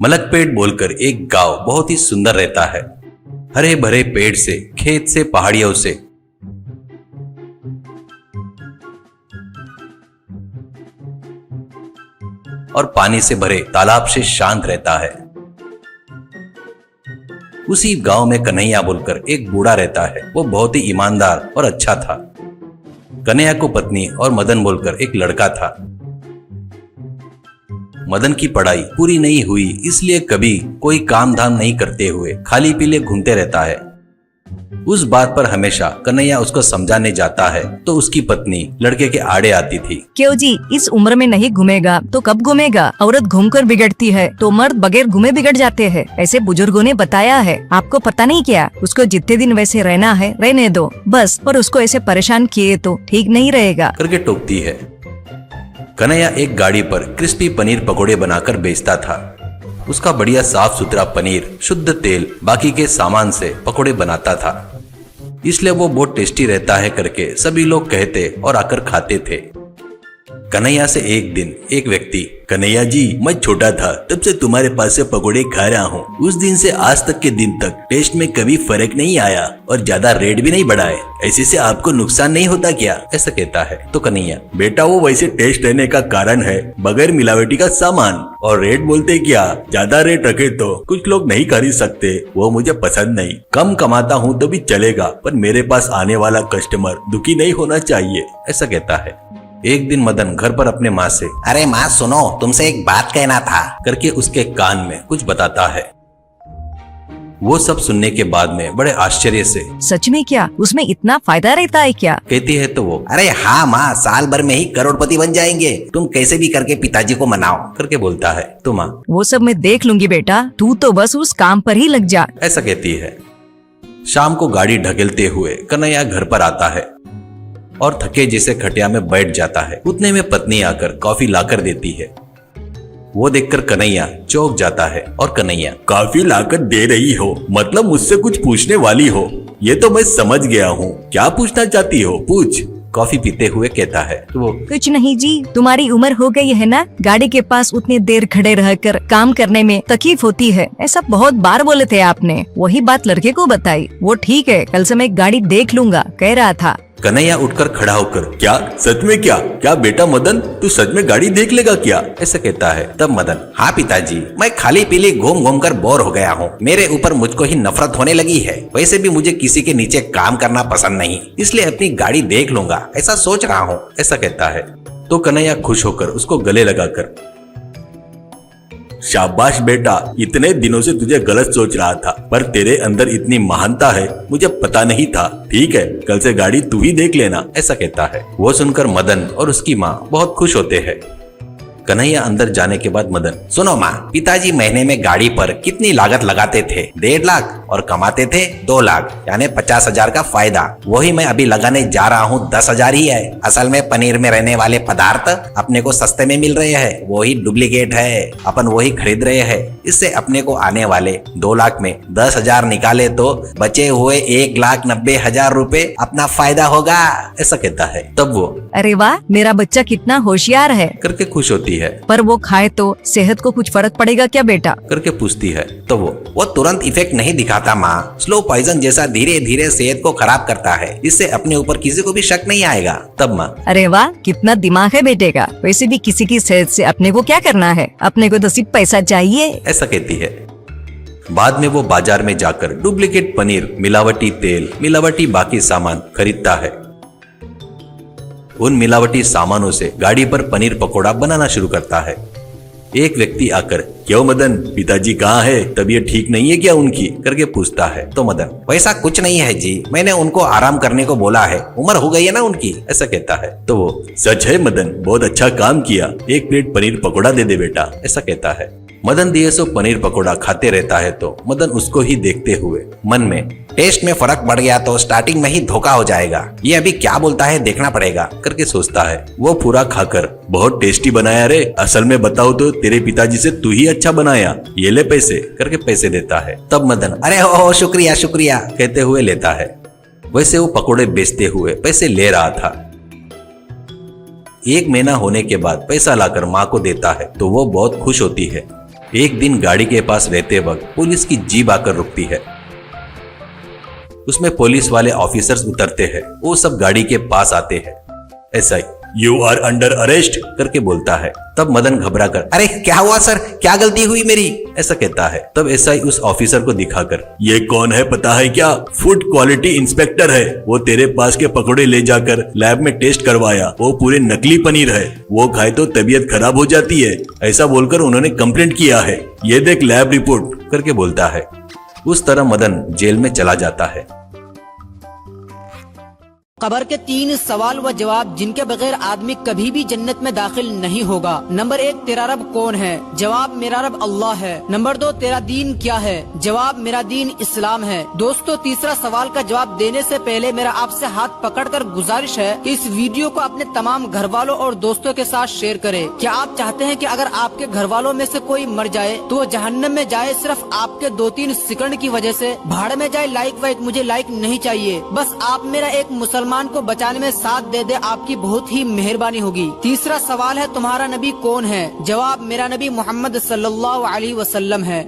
मलकपेट बोलकर एक गांव बहुत ही सुंदर रहता है। हरे भरे पेड़ से, खेत से, पहाड़ियों से। और पानी से भरे तालाब से शांत रहता है। उसी गांव में कन्हैया बोलकर एक बूढ़ा रहता है। वो बहुत ही ईमानदार और अच्छा था। कन्हैया को पत्नी और मदन बोलकर एक लड़का था। मदन की पढ़ाई पूरी नहीं हुई, इसलिए कभी कोई काम धाम नहीं करते हुए खाली पीले घूमते रहता है। उस बात पर हमेशा कन्हैया उसको समझाने जाता है तो उसकी पत्नी लड़के के आड़े आती थी। क्यों जी, इस उम्र में नहीं घूमेगा तो कब घूमेगा? औरत घूमकर बिगड़ती है तो मर्द बगैर घूमे बिगड़ जाते हैं, ऐसे बुजुर्गों ने बताया है। आपको पता नहीं क्या? उसको जितने दिन वैसे रहना है रहने दो बस, और उसको ऐसे परेशान किए तो ठीक नहीं रहेगा करके टोकती है। कन्हैया एक गाड़ी पर क्रिस्पी पनीर पकोड़े बनाकर बेचता था। उसका बढ़िया साफ सुथरा पनीर, शुद्ध तेल, बाकी के सामान से पकोड़े बनाता था, इसलिए वो बहुत टेस्टी रहता है करके सभी लोग कहते और आकर खाते थे। कन्हैया से एक दिन एक व्यक्ति, कन्हैया जी, मैं छोटा था तब से तुम्हारे पास से पकोड़े खा रहा हूँ। उस दिन से आज तक के दिन तक टेस्ट में कभी फर्क नहीं आया और ज्यादा रेट भी नहीं बढ़ा है। ऐसे से आपको नुकसान नहीं होता क्या? ऐसा कहता है तो कन्हैया, बेटा वो वैसे टेस्ट रहने का कारण है बगैर मिलावटी का सामान, और रेट बोलते क्या, ज्यादा रेट रखे तो कुछ लोग नहीं खरीद सकते, वो मुझे पसंद नहीं। कम कमाता हूँ तो भी चलेगा, पर मेरे पास आने वाला कस्टमर दुखी नहीं होना चाहिए। ऐसा कहता है। एक दिन मदन घर पर अपने माँ से, अरे माँ सुनो, तुमसे एक बात कहना था, करके उसके कान में कुछ बताता है। वो सब सुनने के बाद में बड़े आश्चर्य से, सच में क्या? उसमें इतना फायदा रहता है क्या? कहती है तो वो, अरे हाँ माँ, साल भर में ही करोड़पति बन जाएंगे, तुम कैसे भी करके पिताजी को मनाओ, करके बोलता है तो माँ, वो सब मैं देख लूंगी बेटा, तू तो बस उस काम पर ही लग जा। ऐसा कहती है। शाम को गाड़ी ढकेलते हुए कन्हैया घर पर आता है और थके जैसे खटिया में बैठ जाता है। उतने में पत्नी आकर कॉफी लाकर देती है। वो देखकर कन्हैया चौंक जाता है और कन्हैया, कॉफी लाकर दे रही हो मतलब मुझसे कुछ पूछने वाली हो? ये तो मैं समझ गया हूँ, क्या पूछना चाहती हो पूछ, कॉफी पीते हुए कहता है तो वो, कुछ नहीं जी, तुम्हारी उम्र हो गई है ना, गाड़ी के पास उतनी देर खड़े रहकर काम करने में तकलीफ होती है, ऐसा बहुत बार बोले थे आपने। वही बात लड़के को बताई। वो ठीक है, कल से मैं गाड़ी देख लूंगा कह रहा था। कन्हैया उठकर खड़ा होकर, क्या सच में? क्या क्या बेटा मदन, तू सच में गाड़ी देख लेगा क्या? ऐसा कहता है। तब मदन, हाँ पिताजी, मैं खाली पीली घूम घूम कर बोर हो गया हूँ, मेरे ऊपर मुझको ही नफरत होने लगी है। वैसे भी मुझे किसी के नीचे काम करना पसंद नहीं, इसलिए अपनी गाड़ी देख लूंगा, ऐसा सोच रहा हूँ। ऐसा कहता है तो कन्हैया खुश होकर उसको गले लगाकर, शाबाश बेटा, इतने दिनों से तुझे गलत सोच रहा था, पर तेरे अंदर इतनी महानता है मुझे पता नहीं था। ठीक है, कल से गाड़ी तू ही देख लेना। ऐसा कहता है। वो सुनकर मदन और उसकी माँ बहुत खुश होते हैं। कन्हैया अंदर जाने के बाद मदन, सुनो माँ, पिताजी महीने में गाड़ी पर कितनी लागत लगाते थे? 1.5 लाख, और कमाते थे 2 लाख, यानी 50,000 का फायदा। वही मैं अभी लगाने जा रहा हूँ, 10,000 ही है। असल में पनीर में रहने वाले पदार्थ अपने को सस्ते में मिल रहे हैं, वही डुप्लीकेट है, अपन वही खरीद रहे हैं। इससे अपने को आने वाले 2 लाख में 10,000 निकाले तो बचे हुए 1,90,000 रुपए अपना फायदा होगा। ऐसा कहता है। तब वो, अरे वाह, मेरा बच्चा कितना होशियार है, करके खुश होती है। पर वो खाए तो सेहत को कुछ फर्क पड़ेगा क्या बेटा? करके पूछती है तो वो तुरंत इफेक्ट नहीं दिखाता माँ, स्लो पॉइजन जैसा धीरे धीरे सेहत को खराब करता है, इससे अपने ऊपर किसी को भी शक नहीं आएगा। तब माँ, अरे वाह, कितना दिमाग है बेटे का। वैसे भी किसी की सेहत से अपने को क्या करना है, अपने को तो सिर्फ पैसा चाहिए। ऐसा कहती है। बाद में वो बाजार में जाकर डुप्लीकेट पनीर, मिलावटी तेल, मिलावटी बाकी सामान खरीदता है। उन मिलावटी सामानों से गाड़ी पर पनीर पकोड़ा बनाना शुरू करता है। एक व्यक्ति आकर, क्यों मदन, पिताजी कहाँ है, तबीयत ठीक नहीं है क्या उनकी? करके पूछता है तो मदन, वैसा कुछ नहीं है जी, मैंने उनको आराम करने को बोला है, उम्र हो गई है ना उनकी। ऐसा कहता है तो वो, सच है मदन, बहुत अच्छा काम किया, 1 प्लेट पनीर पकोड़ा दे दे बेटा। ऐसा कहता है। मदन दिए सो पनीर पकोड़ा खाते रहता है तो मदन उसको ही देखते हुए मन में, टेस्ट में फर्क बढ़ गया तो स्टार्टिंग में ही धोखा हो जाएगा, ये अभी क्या बोलता है देखना पड़ेगा, करके सोचता है। वो पूरा खाकर, बहुत टेस्टी बनाया रे, असल में बताओ तो तेरे पिताजी से तू ही अच्छा बनाया, ये ले पैसे, करके पैसे देता है। तब मदन, अरे हो शुक्रिया शुक्रिया, कहते हुए लेता है। वैसे वो पकोड़े बेचते हुए पैसे ले रहा था। 1 महीना होने के बाद पैसा लाकर माँ को देता है तो वो बहुत खुश होती है। एक दिन गाड़ी के पास रहते वक्त पुलिस की जीप आकर रुकती है। उसमें पुलिस वाले ऑफिसर्स उतरते हैं। वो सब गाड़ी के पास आते हैं। SI you are under arrest करके बोलता है। तब मदन घबरा कर अरे क्या हुआ सर, क्या गलती हुई मेरी? ऐसा कहता है। तब एसआई उस ऑफिसर को दिखाकर, ये कौन है पता है क्या? फूड क्वालिटी इंस्पेक्टर है। वो तेरे पास के पकौड़े ले जाकर लैब में टेस्ट करवाया। वो पूरे नकली पनीर है। वो खाए तो तबीयत खराब हो जाती है। ऐसा बोलकर उन्होंने कंप्लेंट किया है। ये देख लैब रिपोर्ट करके बोलता है। उस तरह मदन जेल में चला जाता है। कब्र के 3 सवाल व जवाब जिनके बगैर आदमी कभी भी जन्नत में दाखिल नहीं होगा। नंबर 1, तेरा रब कौन है? जवाब, मेरा रब अल्लाह है। नंबर 2, तेरा दीन क्या है? जवाब, मेरा दीन इस्लाम है। दोस्तों, तीसरा सवाल का जवाब देने से पहले मेरा आपसे हाथ पकड़कर गुजारिश है कि इस वीडियो को अपने तमाम घर वालों और दोस्तों के साथ शेयर करें। क्या आप चाहते हैं कि अगर आपके घर वालों में से कोई मर जाए तो वो जहन्नम में जाए सिर्फ आपके 2-3 सेकंड की वजह से? भाड़ में जाए लाइक वाइक, मुझे लाइक नहीं चाहिए। बस आप मेरा एक मुसलमान को बचाने में साथ दे दे, आपकी बहुत ही मेहरबानी होगी। तीसरा सवाल है, तुम्हारा नबी कौन है? जवाब, मेरा नबी मोहम्मद सल्लल्लाहु अलैहि वसल्लम है।